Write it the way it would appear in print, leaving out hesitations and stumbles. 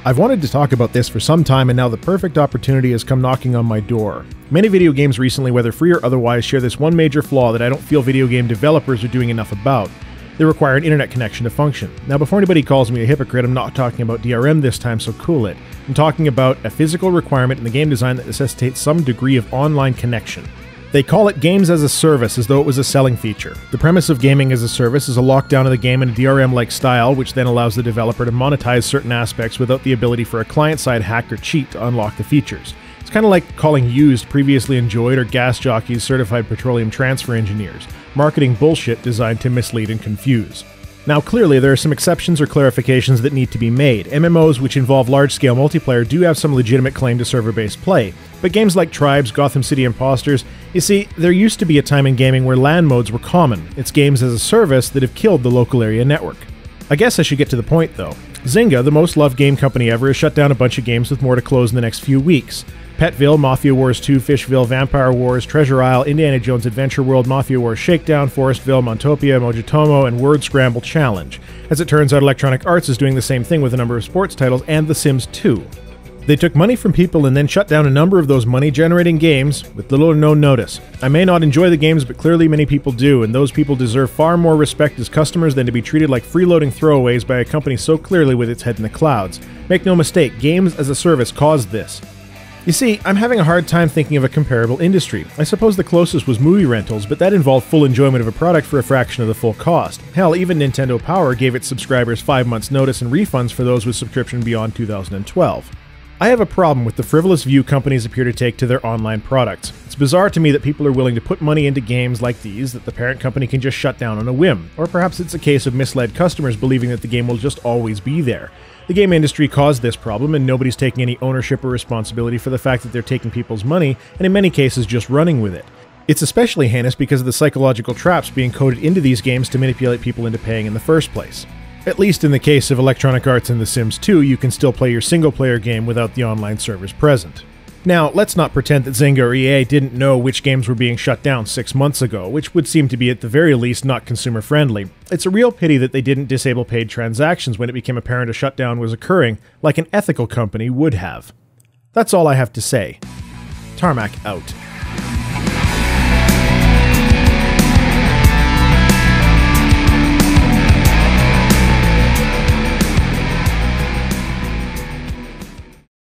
I've wanted to talk about this for some time, and now the perfect opportunity has come knocking on my door. Many video games recently, whether free or otherwise, share this one major flaw that I don't feel video game developers are doing enough about. They require an internet connection to function. Now, before anybody calls me a hypocrite, I'm not talking about DRM this time, so cool it. I'm talking about a physical requirement in the game design that necessitates some degree of online connection. They call it games as a service as though it was a selling feature. The premise of gaming as a service is a lockdown of the game in a DRM-like style, which then allows the developer to monetize certain aspects without the ability for a client-side hack or cheat to unlock the features. It's kind of like calling used previously enjoyed or gas jockeys certified petroleum transfer engineers. Marketing bullshit designed to mislead and confuse. Now clearly there are some exceptions or clarifications that need to be made. MMOs which involve large-scale multiplayer do have some legitimate claim to server-based play, but games like Tribes, Gotham City Imposters, you see, there used to be a time in gaming where LAN modes were common. It's games as a service that have killed the local area network. I guess I should get to the point though. Zynga, the most loved game company ever, has shut down a bunch of games with more to close in the next few weeks. PetVille, Mafia Wars 2, FishVille, Vampire Wars, Treasure Isle, Indiana Jones Adventure World, Mafia Wars Shakedown, ForestVille, Montopia, Mojitomo and Word Scramble Challenge. As it turns out, Electronic Arts is doing the same thing with a number of sports titles and The Sims 2. They took money from people and then shut down a number of those money-generating games with little or no notice. I may not enjoy the games, but clearly many people do, and those people deserve far more respect as customers than to be treated like freeloading throwaways by a company so clearly with its head in the clouds. Make no mistake, games as a service caused this. You see, I'm having a hard time thinking of a comparable industry. I suppose the closest was movie rentals, but that involved full enjoyment of a product for a fraction of the full cost. Hell, even Nintendo Power gave its subscribers 5 months notice and refunds for those with subscription beyond 2012. I have a problem with the frivolous view companies appear to take to their online products. It's bizarre to me that people are willing to put money into games like these that the parent company can just shut down on a whim. Or perhaps it's a case of misled customers believing that the game will just always be there. The game industry caused this problem, and nobody's taking any ownership or responsibility for the fact that they're taking people's money, and in many cases just running with it. It's especially heinous because of the psychological traps being coded into these games to manipulate people into paying in the first place. At least in the case of Electronic Arts and The Sims 2, you can still play your single-player game without the online servers present. Now, let's not pretend that Zynga or EA didn't know which games were being shut down 6 months ago, which would seem to be at the very least not consumer-friendly. It's a real pity that they didn't disable paid transactions when it became apparent a shutdown was occurring, like an ethical company would have. That's all I have to say. Tarmack out.